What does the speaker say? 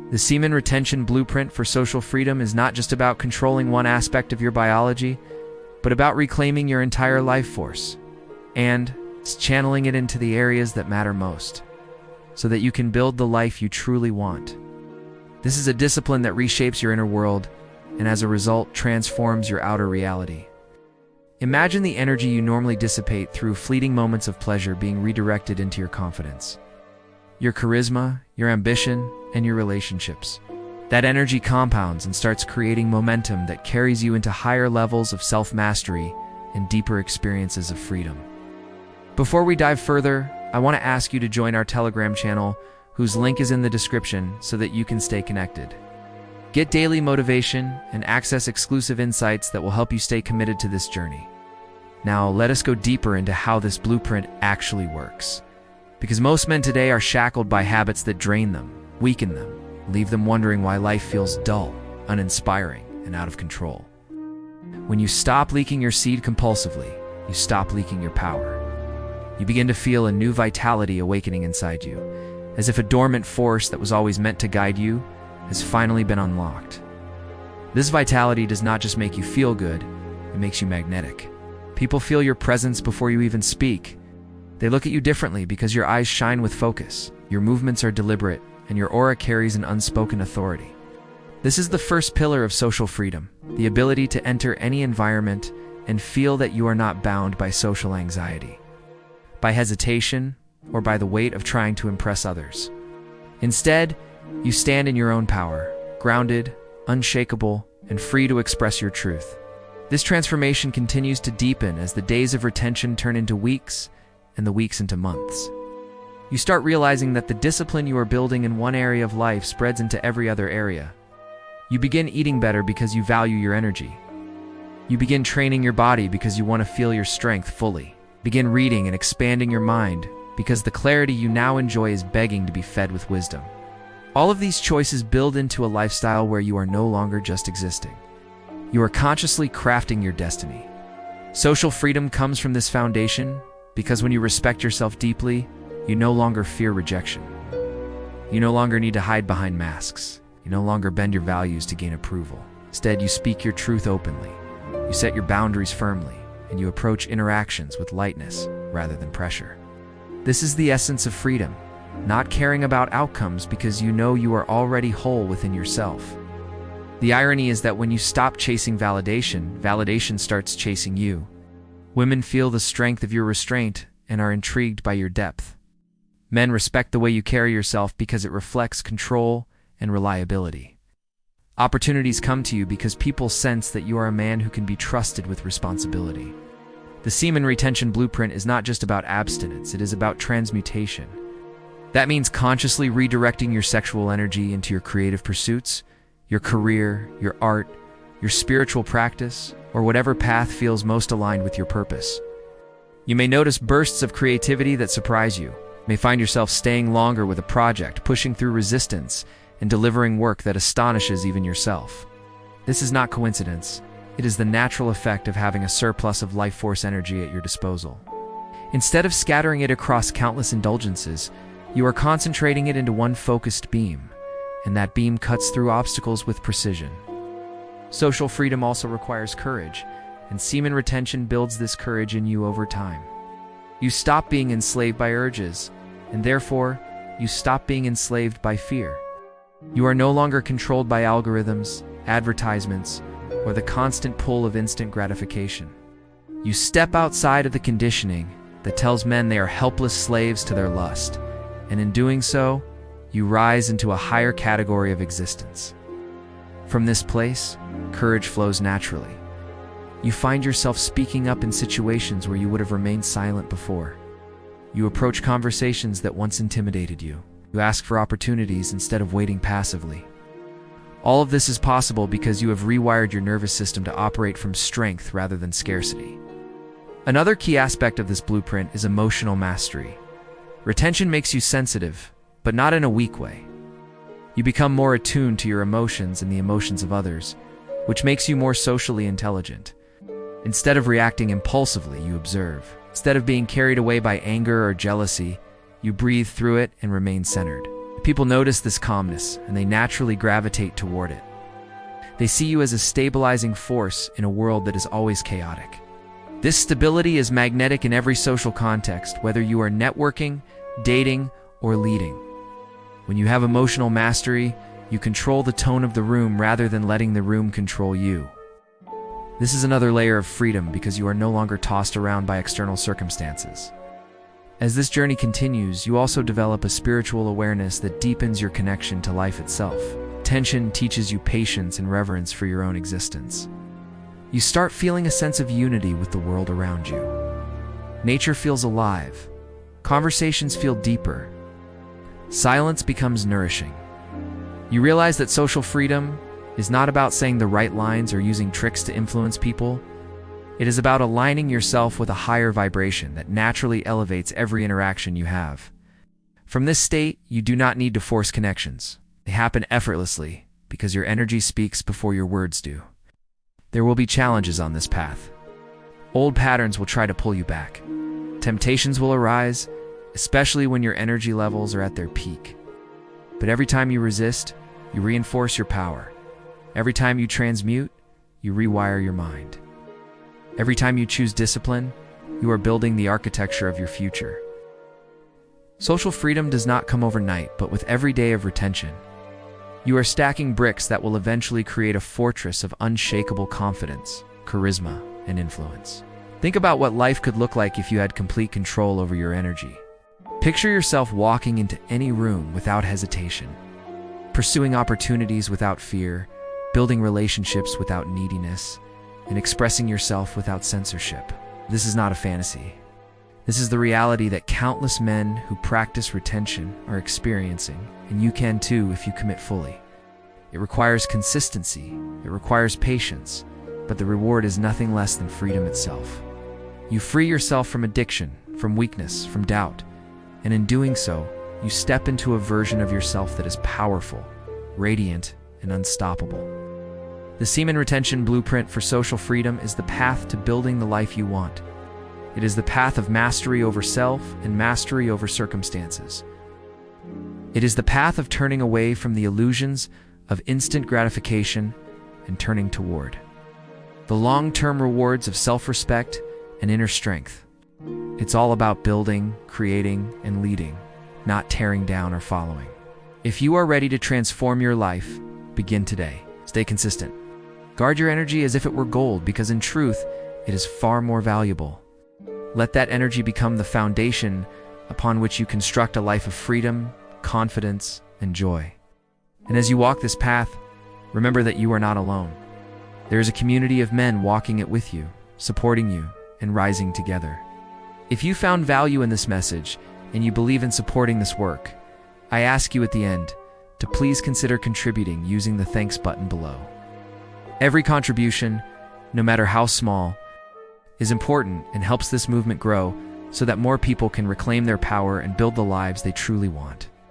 The semen retention blueprint for social freedom is not just about controlling one aspect of your biology, but about reclaiming your entire life force and channeling it into the areas that matter most, so that you can build the life you truly want. This is a discipline that reshapes your inner world and, as a result, transforms your outer reality. Imagine the energy you normally dissipate through fleeting moments of pleasure being redirected into your confidence, your charisma, your ambition, and your relationships. That energy compounds and starts creating momentum that carries you into higher levels of self-mastery and deeper experiences of freedom. Before we dive further, I want to ask you to join our Telegram channel, whose link is in the description, so that you can stay connected. Get daily motivation and access exclusive insights that will help you stay committed to this journey. Now, let us go deeper into how this blueprint actually works. Because most men today are shackled by habits that drain them, weaken them, leave them wondering why life feels dull, uninspiring, and out of control. When you stop leaking your seed compulsively, you stop leaking your power. You begin to feel a new vitality awakening inside you, as if a dormant force that was always meant to guide you has finally been unlocked. This vitality does not just make you feel good, it makes you magnetic. People feel your presence before you even speak. They look at you differently because your eyes shine with focus, your movements are deliberate, and your aura carries an unspoken authority. This is the first pillar of social freedom, the ability to enter any environment and feel that you are not bound by social anxiety, by hesitation, or by the weight of trying to impress others. Instead, you stand in your own power, grounded, unshakable, and free to express your truth. This transformation continues to deepen as the days of retention turn into weeks, and the weeks into months. You start realizing that the discipline you are building in one area of life spreads into every other area. You begin eating better because you value your energy. You begin training your body because you want to feel your strength fully. Begin reading and expanding your mind because the clarity you now enjoy is begging to be fed with wisdom. All of these choices build into a lifestyle where you are no longer just existing. You are consciously crafting your destiny. Social freedom comes from this foundation because when you respect yourself deeply, you no longer fear rejection. You no longer need to hide behind masks. You no longer bend your values to gain approval. Instead, you speak your truth openly. You set your boundaries firmly, and you approach interactions with lightness rather than pressure. This is the essence of freedom, not caring about outcomes because you know you are already whole within yourself. The irony is that when you stop chasing validation, validation starts chasing you. Women feel the strength of your restraint and are intrigued by your depth. Men respect the way you carry yourself because it reflects control and reliability. Opportunities come to you because people sense that you are a man who can be trusted with responsibility. The semen retention blueprint is not just about abstinence, it is about transmutation. That means consciously redirecting your sexual energy into your creative pursuits, your career, your art, your spiritual practice, or whatever path feels most aligned with your purpose. You may notice bursts of creativity that surprise you. You may find yourself staying longer with a project, pushing through resistance, and delivering work that astonishes even yourself. This is not coincidence. It is the natural effect of having a surplus of life force energy at your disposal. Instead of scattering it across countless indulgences, you are concentrating it into one focused beam, and that beam cuts through obstacles with precision. Social freedom also requires courage, and semen retention builds this courage in you over time. You stop being enslaved by urges, and therefore, you stop being enslaved by fear. You are no longer controlled by algorithms, advertisements, or the constant pull of instant gratification. You step outside of the conditioning that tells men they are helpless slaves to their lust, and in doing so, you rise into a higher category of existence. From this place, courage flows naturally. You find yourself speaking up in situations where you would have remained silent before. You approach conversations that once intimidated you. You ask for opportunities instead of waiting passively. All of this is possible because you have rewired your nervous system to operate from strength rather than scarcity. Another key aspect of this blueprint is emotional mastery. Retention makes you sensitive, but not in a weak way. You become more attuned to your emotions and the emotions of others, which makes you more socially intelligent. Instead of reacting impulsively, you observe. Instead of being carried away by anger or jealousy, you breathe through it and remain centered. The People notice this calmness, and they naturally gravitate toward it. They see you as a stabilizing force in a world that is always chaotic. This stability is magnetic in every social context, whether you are networking, dating, or leading. When you have emotional mastery, you control the tone of the room rather than letting the room control you. This is another layer of freedom because you are no longer tossed around by external circumstances. As this journey continues, you also develop a spiritual awareness that deepens your connection to life itself. Tension teaches you patience and reverence for your own existence. You start feeling a sense of unity with the world around you. Nature feels alive. Conversations feel deeper. Silence becomes nourishing. You realize that social freedom is not about saying the right lines or using tricks to influence people. It is about aligning yourself with a higher vibration that naturally elevates every interaction you have. From this state, you do not need to force connections. They happen effortlessly because your energy speaks before your words do. There will be challenges on this path. Old patterns will try to pull you back. Temptations will arise, especially when your energy levels are at their peak. But every time you resist, you reinforce your power. Every time you transmute, you rewire your mind. Every time you choose discipline, you are building the architecture of your future. Social freedom does not come overnight, but with every day of retention. You are stacking bricks that will eventually create a fortress of unshakable confidence, charisma, and influence. Think about what life could look like if you had complete control over your energy. Picture yourself walking into any room without hesitation, pursuing opportunities without fear, building relationships without neediness, and expressing yourself without censorship. This is not a fantasy. This is the reality that countless men who practice retention are experiencing, and you can too if you commit fully. It requires consistency, it requires patience, but the reward is nothing less than freedom itself. You free yourself from addiction, from weakness, from doubt, and in doing so, you step into a version of yourself that is powerful, radiant, and unstoppable. The Semen Retention Blueprint for Social Freedom is the path to building the life you want. It is the path of mastery over self and mastery over circumstances. It is the path of turning away from the illusions of instant gratification and turning toward the long-term rewards of self-respect and inner strength. It's all about building, creating, and leading, not tearing down or following. If you are ready to transform your life, begin today. Stay consistent. Guard your energy as if it were gold, because in truth, it is far more valuable. Let that energy become the foundation upon which you construct a life of freedom, confidence, and joy. And as you walk this path, remember that you are not alone. There is a community of men walking it with you, supporting you, and rising together. If you found value in this message and you believe in supporting this work, I ask you at the end to please consider contributing using the thanks button below. Every contribution, no matter how small, is important and helps this movement grow so that more people can reclaim their power and build the lives they truly want.